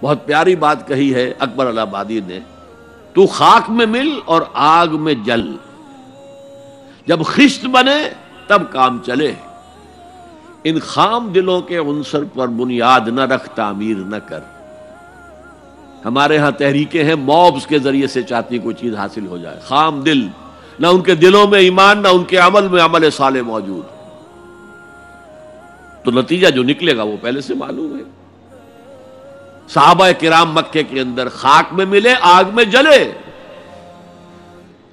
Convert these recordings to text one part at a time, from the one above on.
بہت پیاری بات کہی ہے اکبر الہٰبادی نے، تو خاک میں مل اور آگ میں جل، جب خشت بنے تب کام چلے، ان خام دلوں کے عنصر پر بنیاد نہ رکھ، تعمیر نہ کر۔ ہمارے ہاں تحریکیں ہیں موبز کے ذریعے سے چاہتی کوئی چیز حاصل ہو جائے، خام دل، نہ ان کے دلوں میں ایمان، نہ ان کے عمل میں عمل صالح موجود، تو نتیجہ جو نکلے گا وہ پہلے سے معلوم ہے۔ صحابہ کرام مکے کے اندر خاک میں ملے، آگ میں جلے۔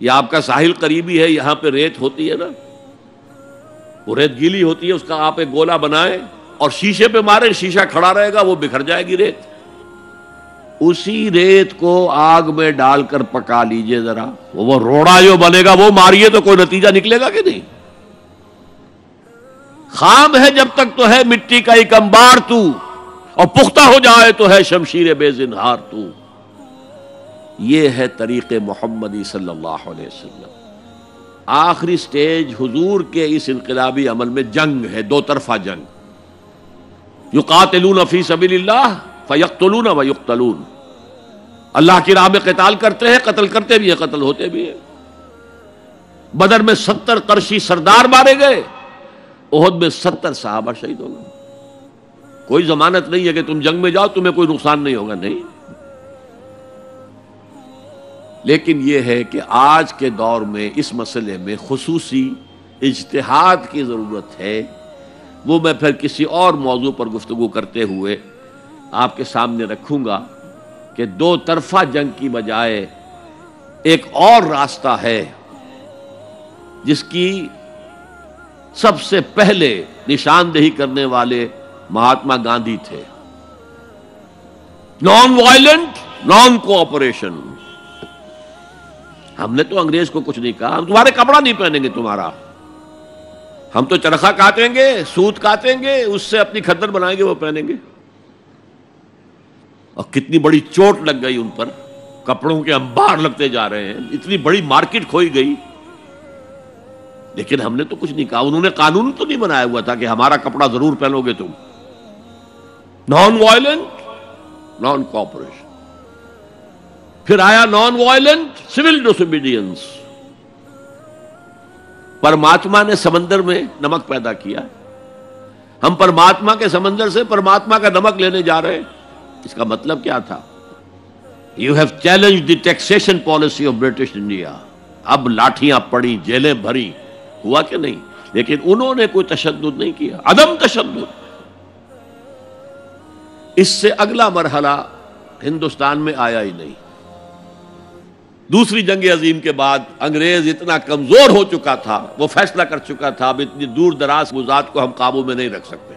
یہ آپ کا ساحل قریبی ہے، یہاں پہ ریت ہوتی ہے نا، وہ ریت گیلی ہوتی ہے، اس کا آپ ایک گولا بنائیں اور شیشے پہ مارے، شیشہ کھڑا رہے گا، وہ بکھر جائے گی ریت۔ اسی ریت کو آگ میں ڈال کر پکا لیجئے ذرا، وہ روڑا جو بنے گا وہ ماریے تو کوئی نتیجہ نکلے گا کہ نہیں؟ خام ہے جب تک تو ہے مٹی کا ایک انبار تو، اور پختہ ہو جائے تو ہے شمشیر بے زنہار تو۔ یہ ہے طریق محمدی صلی اللہ علیہ وسلم۔ آخری سٹیج حضور کے اس انقلابی عمل میں جنگ ہے، دو طرفہ جنگ۔ یقاتلون فی سبیل اللہ فیقتلون ویقتلون، اللہ کی راہ میں قتال کرتے ہیں، قتل کرتے بھی ہیں، قتل ہوتے بھی ہیں۔ بدر میں 70 قرشی سردار مارے گئے، احد میں 70 صحابہ شہید ہو گئے۔ کوئی ضمانت نہیں ہے کہ تم جنگ میں جاؤ تمہیں کوئی نقصان نہیں ہوگا، نہیں۔ لیکن یہ ہے کہ آج کے دور میں اس مسئلے میں خصوصی اجتہاد کی ضرورت ہے، وہ میں پھر کسی اور موضوع پر گفتگو کرتے ہوئے آپ کے سامنے رکھوں گا کہ دو طرفہ جنگ کی بجائے ایک اور راستہ ہے جس کی سب سے پہلے نشاندہی کرنے والے مہاتما گاندھی تھے۔ Non violent, naan cooperation. ہم نے تو انگریز کو کچھ نہیں کہا، ہم تمہارے کپڑا نہیں پہنیں گے تمہارا، ہم تو چرخہ کاٹیں گے، سوت کاٹیں گے، اس سے اپنی کھدر بنائیں گے، وہ پہنیں گے۔ اور کتنی بڑی چوٹ لگ گئی ان پر، کپڑوں کے انبار لگتے جا رہے ہیں، اتنی بڑی مارکیٹ کھوئی گئی، لیکن ہم نے تو کچھ نہیں کہا۔ انہوں نے قانون تو نہیں بنایا ہوا تھا کہ ہمارا کپڑا ضرور پہنو گے تم۔ Non violent, naan cooperation. پھر آیا نان وائلنٹ سول ڈسوبیڈینس۔ پرماتما نے سمندر میں نمک پیدا کیا، ہم پرماتما کے سمندر سے پرماتما کا نمک لینے جا رہے ہیں۔ اس کا مطلب کیا تھا؟ You have challenge the taxation policy of British India. اب لاٹھیاں پڑی، جیلیں بھری، ہوا کہ نہیں؟ لیکن انہوں نے کوئی تشدد نہیں کیا، عدم تشدد۔ اس سے اگلا مرحلہ ہندوستان میں آیا ہی نہیں۔ دوسری جنگ عظیم کے بعد انگریز اتنا کمزور ہو چکا تھا، وہ فیصلہ کر چکا تھا اب اتنی دور دراز وزات کو ہم قابو میں نہیں رکھ سکتے،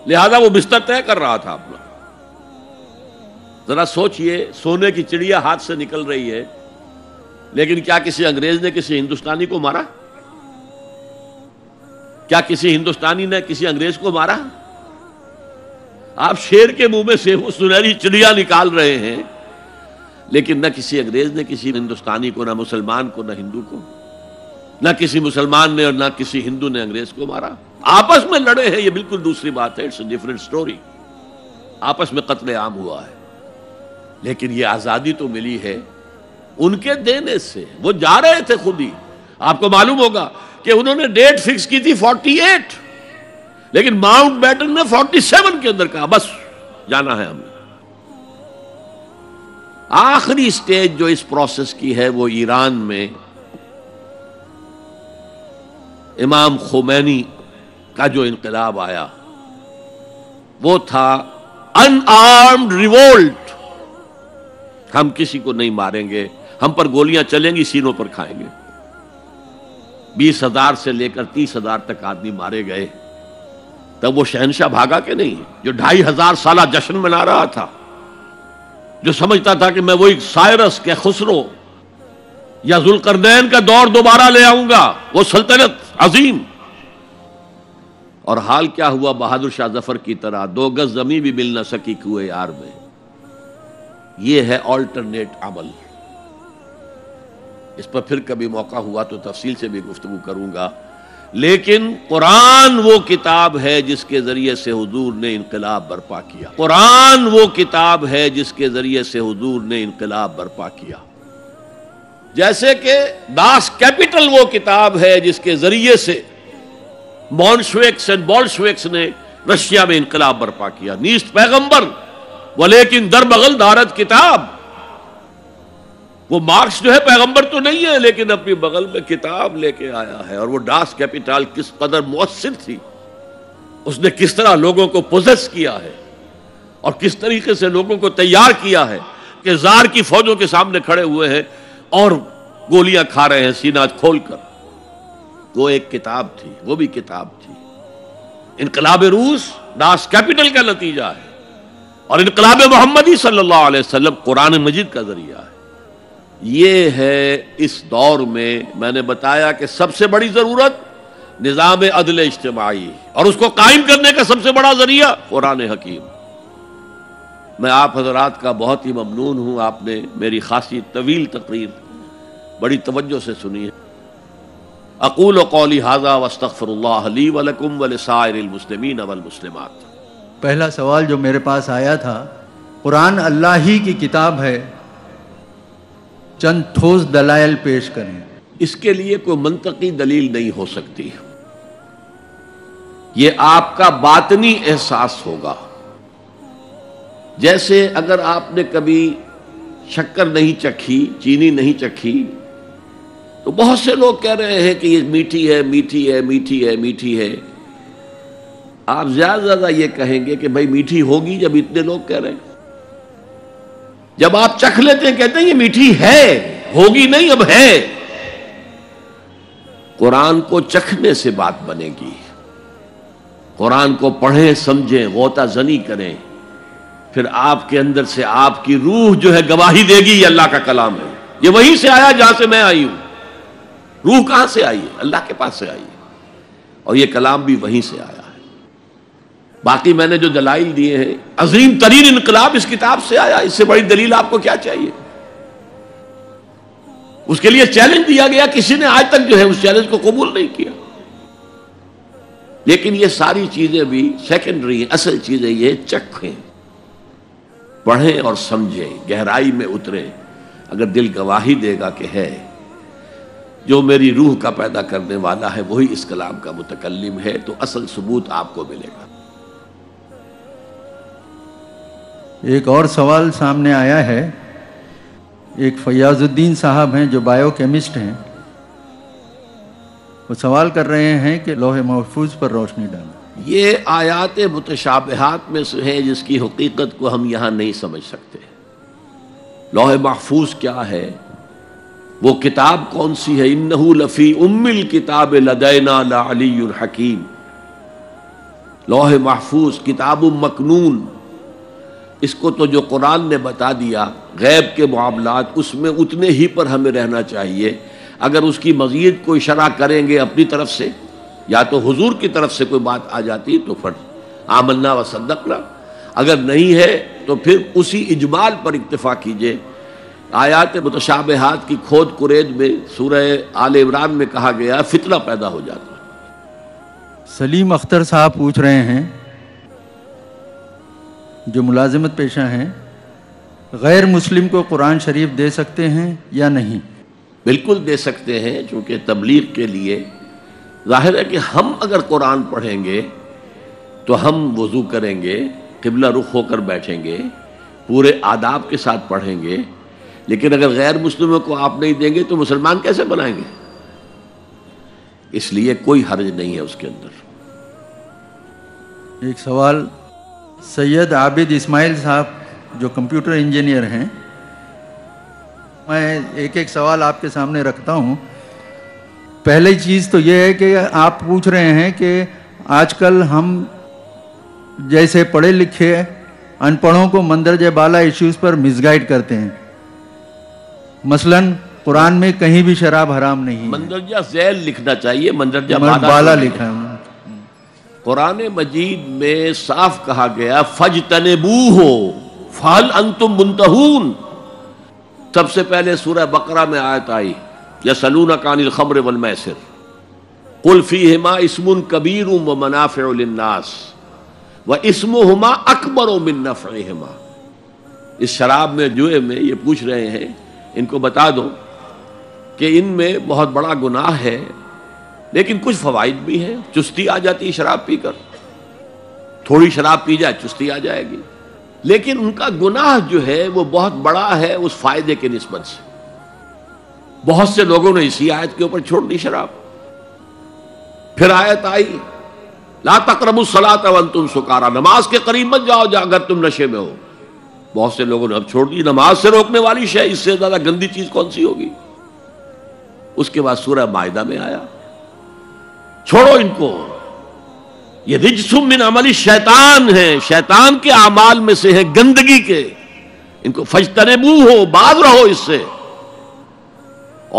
لہذا وہ بستر طے کر رہا تھا اپنا۔ ذرا سوچئے، سونے کی چڑیا ہاتھ سے نکل رہی ہے، لیکن کیا کسی انگریز نے کسی ہندوستانی کو مارا؟ کیا کسی ہندوستانی نے کسی انگریز کو مارا؟ آپ شیر کے منہ میں سے وہ سنہری چڑیا نکال رہے ہیں، لیکن نہ کسی انگریز نے کسی ہندوستانی کو، نہ مسلمان کو، نہ ہندو کو، نہ کسی مسلمان نے اور نہ کسی ہندو نے انگریز کو مارا۔ آپس میں لڑے ہیں، یہ بالکل دوسری بات ہے، اٹس اے ڈفرنٹ سٹوری۔ آپس میں قتل عام ہوا ہے، لیکن یہ آزادی تو ملی ہے ان کے دینے سے۔ وہ جا رہے تھے خود ہی، آپ کو معلوم ہوگا کہ انہوں نے ڈیٹ فکس کی تھی 48، لیکن ماؤنٹ بیٹن نے 47 کے اندر کہا بس جانا ہے ہم نے۔ آخری سٹیج جو اس پروسیس کی ہے وہ ایران میں امام خمینی کا جو انقلاب آیا وہ تھا ان آرمڈ ریوولٹ۔ ہم کسی کو نہیں ماریں گے، ہم پر گولیاں چلیں گی، سینوں پر کھائیں گے۔ 20,000 سے لے کر 30,000 تک آدمی مارے گئے۔ تب وہ شہنشاہ بھاگا کہ نہیں جو 2,500 سالہ جشن منا رہا تھا، جو سمجھتا تھا کہ میں وہی سائرس کے خسرو یا ذوالقرنین کا دور دوبارہ لے آؤں گا، وہ سلطنت عظیم۔ اور حال کیا ہوا؟ بہادر شاہ ظفر کی طرح 2 گز زمین بھی مل نہ سکی کوئے یار میں۔ یہ ہے آلٹرنیٹ عمل۔ اس پر پھر کبھی موقع ہوا تو تفصیل سے بھی گفتگو کروں گا، لیکن قرآن وہ کتاب ہے جس کے ذریعے سے حضور نے انقلاب برپا کیا. قرآن وہ کتاب ہے جس کے ذریعے سے حضور نے انقلاب برپا کیا. جیسے کہ داس کیپٹل وہ کتاب ہے جس کے ذریعے سے مونشویکس اینڈ بولشویکس نے رشیا میں انقلاب برپا کیا. نیست پیغمبر ولیکن در بغل دارت کتاب. وہ مارکس جو ہے پیغمبر تو نہیں ہے لیکن اپنی بغل میں کتاب لے کے آیا ہے. اور وہ داس کیپٹل کس قدر مؤثر تھی، اس نے کس طرح لوگوں کو پوزیس کیا ہے اور کس طریقے سے لوگوں کو تیار کیا ہے کہ زار کی فوجوں کے سامنے کھڑے ہوئے ہیں اور گولیاں کھا رہے ہیں سینہ کھول کر. وہ ایک کتاب تھی، وہ بھی کتاب تھی. انقلاب روس داس کیپٹل کا نتیجہ ہے اور انقلاب محمدی صلی اللہ علیہ وسلم قرآن مجید کا ذریعہ ہے. یہ ہے اس دور میں نے بتایا کہ سب سے بڑی ضرورت نظام عدل اجتماعی اور اس کو قائم کرنے کا سب سے بڑا ذریعہ قرآن حکیم. میں آپ حضرات کا بہت ہی ممنون ہوں، آپ نے میری خاصی طویل تقریر بڑی توجہ سے سنی ہے. اقول قولی ھذا واستغفر اللہ لی ولکم ولسائر المسلمین والمسلمات. پہلا سوال جو میرے پاس آیا تھا، قرآن اللہ ہی کی کتاب ہے، چند ٹھوس دلائل پیش کریں. اس کے لیے کوئی منطقی دلیل نہیں ہو سکتی. یہ آپ کا باطنی احساس ہوگا. جیسے اگر آپ نے کبھی شکر نہیں چکھی، چینی نہیں چکھی، تو بہت سے لوگ کہہ رہے ہیں کہ یہ میٹھی ہے میٹھی ہے میٹھی ہے میٹھی ہے. آپ زیادہ سے زیادہ یہ کہیں گے کہ بھائی میٹھی ہوگی جب اتنے لوگ کہہ رہے ہیں. جب آپ چکھ لیتے ہیں کہتے ہیں یہ میٹھی ہے، ہوگی نہیں اب ہے. قرآن کو چکھنے سے بات بنے گی. قرآن کو پڑھیں، سمجھیں، غوطہ زنی کریں، پھر آپ کے اندر سے آپ کی روح جو ہے گواہی دے گی یہ اللہ کا کلام ہے. یہ وہیں سے آیا جہاں سے میں آئی ہوں. روح کہاں سے آئی ہے؟ اللہ کے پاس سے آئی ہے، اور یہ کلام بھی وہیں سے آیا ہے. باقی میں نے جو دلائل دیے ہیں، عظیم ترین انقلاب اس کتاب سے آیا. اس سے بڑی دلیل آپ کو کیا چاہیے؟ اس کے لیے چیلنج دیا گیا، کسی نے آج تک جو ہے اس چیلنج کو قبول نہیں کیا. لیکن یہ ساری چیزیں بھی سیکنڈری ہیں. اصل چیزیں یہ چکھیں، پڑھیں اور سمجھیں، گہرائی میں اتریں. اگر دل گواہی دے گا کہ ہے، جو میری روح کا پیدا کرنے والا ہے وہی اس کلام کا متکلم ہے، تو اصل ثبوت آپ کو ملے گا. ایک اور سوال سامنے آیا ہے. ایک فیاض الدین صاحب ہیں جو بایو کیمسٹ ہیں. وہ سوال کر رہے ہیں کہ لوح محفوظ پر روشنی ڈالیں. یہ آیات متشابہات میں سے ہیں جس کی حقیقت کو ہم یہاں نہیں سمجھ سکتے. لوح محفوظ کیا ہے، وہ کتاب کون سی ہے؟ انہ لفی ام الکتاب لدینا لعلی حکیم. لوح محفوظ کتاب مکنون، اس کو تو جو قرآن نے بتا دیا غیب کے معاملات، اس میں اتنے ہی پر ہمیں رہنا چاہیے. اگر اس کی مزید کوئی شرح کریں گے اپنی طرف سے، یا تو حضور کی طرف سے کوئی بات آ جاتی تو پھر آمنا و صدقنا، اگر نہیں ہے تو پھر اسی اجمال پر اکتفا کیجئے. آیات متشابہات کی کھود کرید میں سورہ آل عمران میں کہا گیا فتنہ پیدا ہو جاتا ہے. سلیم اختر صاحب پوچھ رہے ہیں جو ملازمت پیشہ ہیں، غیر مسلم کو قرآن شریف دے سکتے ہیں یا نہیں؟ بالکل دے سکتے ہیں، چونکہ تبلیغ کے لیے ظاہر ہے کہ ہم اگر قرآن پڑھیں گے تو ہم وضو کریں گے، قبلہ رخ ہو کر بیٹھیں گے، پورے آداب کے ساتھ پڑھیں گے. لیکن اگر غیر مسلموں کو آپ نہیں دیں گے تو مسلمان کیسے بنائیں گے؟ اس لیے کوئی حرج نہیں ہے اس کے اندر. ایک سوال سید عابد اسماعیل صاحب جو کمپیوٹر انجینئر ہیں، میں ایک ایک سوال آپ کے سامنے رکھتا ہوں. پہلی چیز تو یہ ہے کہ آپ پوچھ رہے ہیں کہ آج کل ہم جیسے پڑھے لکھے ان پڑھوں کو مندرجہ بالا ایشوز پر مس گائیڈ کرتے ہیں. مثلاً قرآن میں کہیں بھی شراب حرام نہیں ہے، مندرجہ ذیل لکھنا چاہیے، مندرجہ بالا لکھا ہے. قرآن مجید میں صاف کہا گیا فَاجْتَنِبُوهُ فَهَلْ أَنْتُمْ مُنْتَهُونَ. سب سے پہلے سورہ بقرہ میں آیت آئی یسألونک عن الخمر والمیسر. قل فیہما اسم کبیر و منافع للناس و اسمہما اکبر من نفعہما. اس شراب میں، جوئے میں، یہ پوچھ رہے ہیں ان کو بتا دو کہ ان میں بہت بڑا گناہ ہے لیکن کچھ فوائد بھی ہیں. چستی آ جاتی ہے شراب پی کر، تھوڑی شراب پی جائے چستی آ جائے گی، لیکن ان کا گناہ جو ہے وہ بہت بڑا ہے اس فائدے کے نسبت سے. بہت سے لوگوں نے اسی آیت کے اوپر چھوڑ دی شراب. پھر آیت آئی لا تقربوا الصلاۃ وانتم سکارا، نماز کے قریب مت جاؤ اگر تم نشے میں ہو. بہت سے لوگوں نے اب چھوڑ دی. نماز سے روکنے والی شے اس سے زیادہ گندی چیز کون سی ہوگی؟ اس کے بعد سورہ مائدہ میں آیا چھوڑو ان کو، یہ رجس من عمل الشیطان ہے، شیطان کے اعمال میں سے ہے، گندگی کے، ان کو فاجتنبوہ، باز رہو اس سے.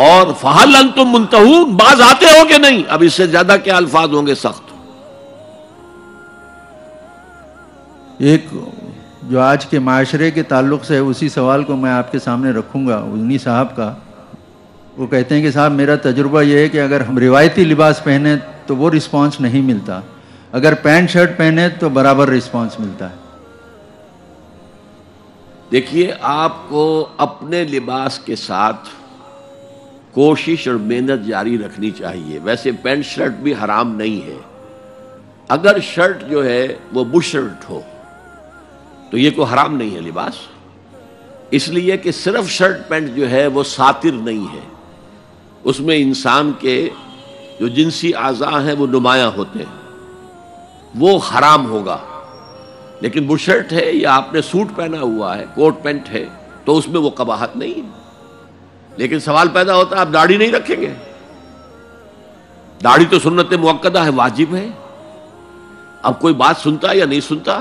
اور فہل انتم منتہون، باز آتے ہو کہ نہیں؟ اب اس سے زیادہ کیا الفاظ ہوں گے سخت. ایک جو آج کے معاشرے کے تعلق سے ہے اسی سوال کو میں آپ کے سامنے رکھوں گا، انہی صاحب کا. وہ کہتے ہیں کہ صاحب میرا تجربہ یہ ہے کہ اگر ہم روایتی لباس پہنیں تو وہ رسپانس نہیں ملتا، اگر پینٹ شرٹ پہنے تو برابر رسپانس ملتا ہے. دیکھیے، آپ کو اپنے لباس کے ساتھ کوشش اور محنت جاری رکھنی چاہیے. ویسے پینٹ شرٹ بھی حرام نہیں ہے، اگر شرٹ جو ہے وہ بش شرٹ ہو تو یہ کوئی حرام نہیں ہے لباس، اس لیے کہ صرف شرٹ پینٹ جو ہے وہ ساتر نہیں ہے، اس میں انسان کے جو جنسی اعضاء ہیں وہ نمایاں ہوتے ہیں، وہ حرام ہوگا. لیکن بش شرٹ ہے یا آپ نے سوٹ پہنا ہوا ہے، کوٹ پینٹ ہے، تو اس میں وہ قباحت نہیں ہے. لیکن سوال پیدا ہوتا ہے آپ داڑھی نہیں رکھیں گے؟ داڑھی تو سنت مؤکدہ ہے، واجب ہے. اب کوئی بات سنتا یا نہیں سنتا،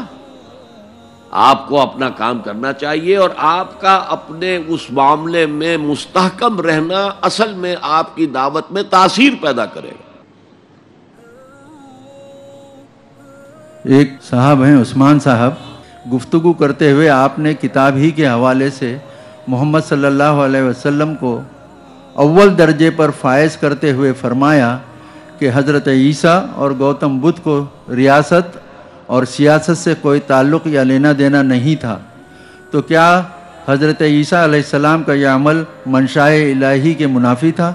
آپ کو اپنا کام کرنا چاہیے، اور آپ کا اپنے اس معاملے میں مستحکم رہنا اصل میں آپ کی دعوت میں تاثیر پیدا کرے گا. ایک صاحب ہیں عثمان صاحب، گفتگو کرتے ہوئے آپ نے کتاب ہی کے حوالے سے محمد صلی اللہ علیہ وسلم کو اول درجے پر فائز کرتے ہوئے فرمایا کہ حضرت عیسیٰ اور گوتم بدھ کو ریاست اور سیاست سے کوئی تعلق یا لینا دینا نہیں تھا، تو کیا حضرت عیسیٰ علیہ السلام کا یہ عمل منشاء الہی کے منافی تھا؟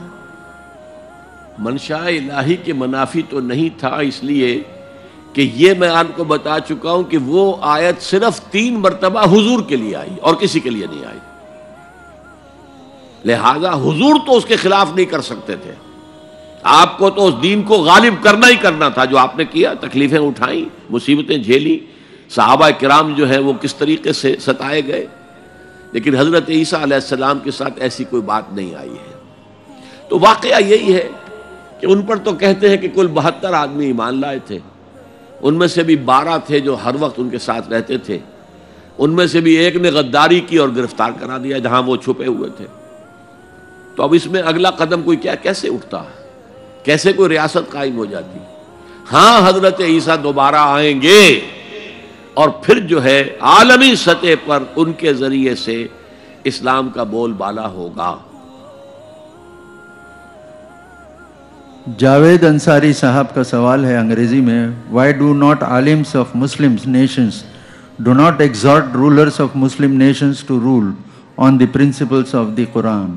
منشاء الہی کے منافی تو نہیں تھا، اس لیے کہ یہ میں آپ کو بتا چکا ہوں کہ وہ آیت صرف 3 مرتبہ حضور کے لیے آئی اور کسی کے لیے نہیں آئی. لہذا حضور تو اس کے خلاف نہیں کر سکتے تھے، آپ کو تو اس دین کو غالب کرنا ہی کرنا تھا. جو آپ نے کیا، تکلیفیں اٹھائیں، مصیبتیں جھیلی، صحابہ کرام جو ہے وہ کس طریقے سے ستائے گئے، لیکن حضرت عیسیٰ علیہ السلام کے ساتھ ایسی کوئی بات نہیں آئی ہے. تو واقعہ یہی ہے کہ ان پر تو کہتے ہیں کہ کل 72 آدمی ایمان لائے تھے، ان میں سے بھی 12 تھے جو ہر وقت ان کے ساتھ رہتے تھے، ان میں سے بھی ایک نے غداری کی اور گرفتار کرا دیا جہاں وہ چھپے ہوئے تھے. تو اب اس میں اگلا قدم کوئی کیسے اٹھتا ہے، کیسے کوئی ریاست قائم ہو جاتی؟ ہاں، حضرت عیسیٰ دوبارہ آئیں گے اور پھر جو ہے عالمی سطح پر ان کے ذریعے سے اسلام کا بول بالا ہوگا. جاوید انصاری صاحب کا سوال ہے انگریزی میں، وائی ڈو ناٹ عالمس of Muslim nations do not exhort rulers of Muslim nations to rule on the principles of the Quran?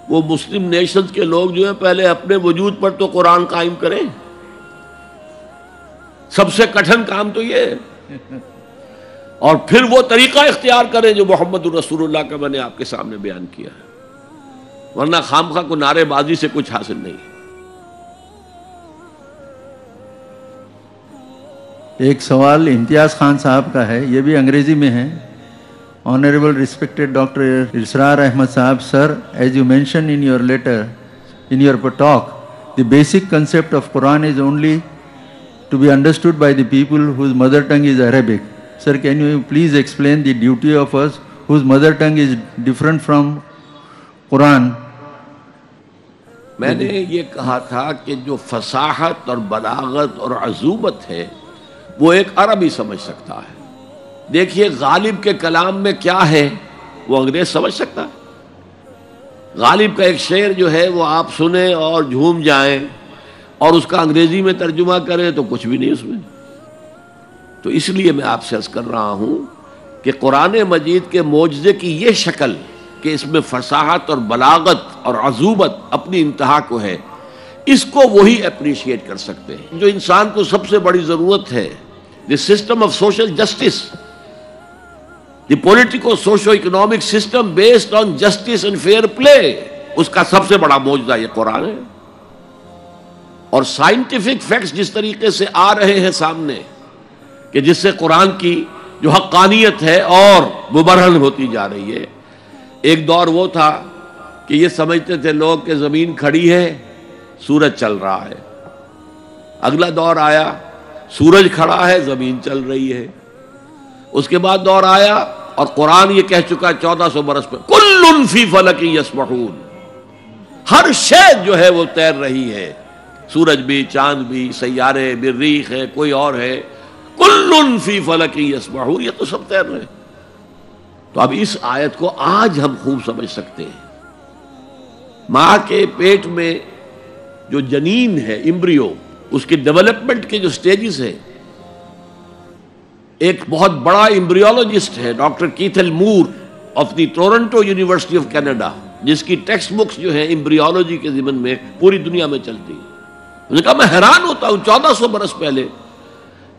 وہ مسلم نیشنز کے لوگ جو ہیں پہلے اپنے وجود پر تو قرآن قائم کریں. سب سے کٹھن کام تو یہ ہے، اور پھر وہ طریقہ اختیار کریں جو محمد رسول اللہ کا میں نے آپ کے سامنے بیان کیا ہے، ورنہ خامخواہ کو نعرے بازی سے کچھ حاصل نہیں. ایک سوال امتیاز خان صاحب کا ہے، یہ بھی انگریزی میں ہے. Honorable respected Dr. Israr Ahmad Sahab, sir, as you mentioned in your letter, in your talk, the basic concept of Quran is only to be understood by the people whose mother tongue is Arabic. Sir, can you please explain the duty of us whose mother tongue is different from Quran? میں نے یہ کہا تھا کہ جو فصاحت اور بلاغت اور عذوبت ہے وہ ایک عربی سمجھ سکتا ہے. دیکھیے غالب کے کلام میں کیا ہے وہ انگریز سمجھ سکتا ہے؟ غالب کا ایک شعر جو ہے وہ آپ سنیں اور جھوم جائیں اور اس کا انگریزی میں ترجمہ کریں تو کچھ بھی نہیں اس میں. تو اس لیے میں آپ سے عرض کر رہا ہوں کہ قرآن مجید کے معجزے کی یہ شکل کہ اس میں فصاحت اور بلاغت اور عذوبت اپنی انتہا کو ہے، اس کو وہی اپریشیٹ کر سکتے ہیں جو انسان کو سب سے بڑی ضرورت ہے. The system of social justice, the politico socio economic system based on justice and fair play, اس کا سب سے بڑا معجزہ یہ قرآن ہے. اور سائنٹیفک فیکٹس جس طریقے سے آ رہے ہیں سامنے کہ جس سے قرآن کی جو حقانیت ہے اور مبرہن ہوتی جا رہی ہے. ایک دور وہ تھا کہ یہ سمجھتے تھے لوگ کہ زمین کھڑی ہے، سورج چل رہا ہے. اگلا دور آیا، سورج کھڑا ہے، زمین چل رہی ہے. اس کے بعد دور آیا اور قرآن یہ کہہ چکا 1400 برس پہ کل فی فلک یسبحون، ہر شے جو ہے وہ تیر رہی ہے، سورج بھی، چاند بھی، سیارے، مریخ ہے، کوئی اور ہے، کل فی فلک یسبحون، یہ تو سب تیر رہے. تو اب اس آیت کو آج ہم خوب سمجھ سکتے ہیں. ماں کے پیٹ میں جو جنین ہے، ایمبریو، اس کے ڈیولپمنٹ کے جو سٹیجز ہیں، ایک بہت بڑا ایمبریولوجسٹ ہے doctor Cathal more of the Toronto university of Canada, جس کی ٹیکسٹ بکس جو ہیں ایمبریولوجی کے ضمن میں پوری دنیا میں چلتی ہیں. انہوں نے کہا میں حیران ہوتا ہوں 1400 برس پہلے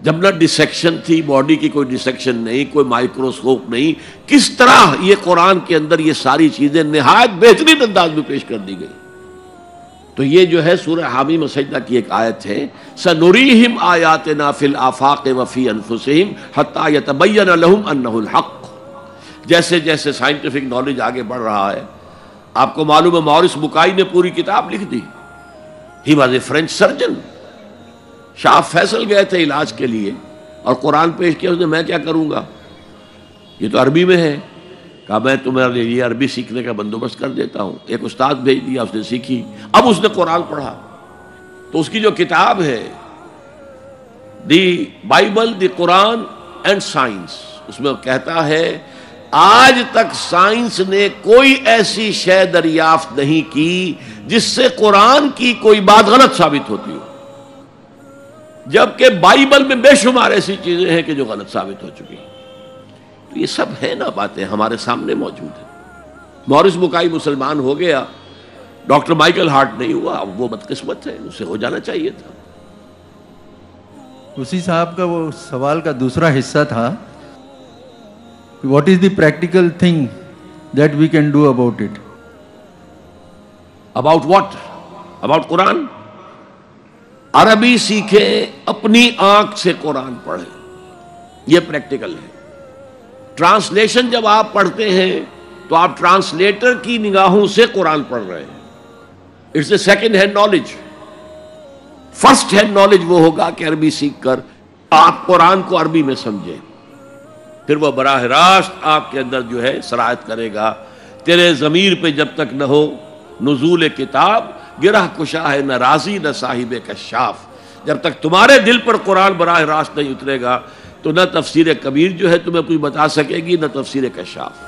جب نہ ڈسیکشن تھی، باڈی کی کوئی ڈسیکشن نہیں، کوئی مائکروسکوپ نہیں، کس طرح یہ قرآن کے اندر یہ ساری چیزیں نہایت بہترین انداز میں پیش کر دی گئی. تو یہ جو ہے سورہ حامیم سجدہ کی ایک آیت ہے، سَنُرِيهِمْ آیَاتِنَا فِي الْآفَاقِ وَفِي أَنفُسِهِمْ حَتَّى يَتَبَيَّنَ لَهُمْ أَنَّهُ الْحَقُّ. جیسے جیسے سائنٹیفک نالج آگے بڑھ رہا ہے، آپ کو معلوم ہے مورس بکائی نے پوری کتاب لکھ دی. He was a French surgeon. Shah Faisal گئے تھے علاج کے لیے اور قرآن پیش کیا، اس نے میں کیا کروں گا، یہ تو عربی میں ہے. کہا میں تمہارے لیے یہ عربی سیکھنے کا بندوبست کر دیتا ہوں. ایک استاد بھیج دیا، اس نے سیکھی. اب اس نے قرآن پڑھا تو اس کی جو کتاب ہے the Bible, the Quran and science, اس میں کہتا ہے آج تک سائنس نے کوئی ایسی شے دریافت نہیں کی جس سے قرآن کی کوئی بات غلط ثابت ہوتی ہو، جبکہ بائبل میں بے شمار ایسی چیزیں ہیں کہ جو غلط ثابت ہو چکی ہیں. تو یہ سب ہے نا باتیں ہمارے سامنے موجود ہیں. مورس بکائی مسلمان ہو گیا، ڈاکٹر مائیکل ہارٹ نہیں ہوا، اب وہ بدقسمت ہے، اسے ہو جانا چاہیے تھا. اسی صاحب کا وہ سوال کا دوسرا حصہ تھا، what is the practical thing that we can do about it. About what? About Quran. عربی سیکھیں، اپنی آنکھ سے قرآن پڑھیں، یہ پریکٹیکل ہے. ٹرانسلیشن جب آپ پڑھتے ہیں تو آپ ٹرانسلیٹر کی نگاہوں سے قرآن پڑھ رہے ہیں. It's a second hand knowledge. First hand knowledge وہ ہوگا کہ عربی سیکھ کر آپ قرآن کو عربی میں سمجھیں، پھر وہ براہ راست آپ کے اندر جو ہے سرایت کرے گا. تیرے ضمیر پہ جب تک نہ ہو نزول کتاب، گرہ کشا ہے نہ راضی نہ صاحب کشاف. جب تک تمہارے دل پر قرآن براہ راست نہیں اترے گا تو نہ تفسیر کبیر جو ہے تمہیں کوئی بتا سکے گی، نہ تفسیر کشاف.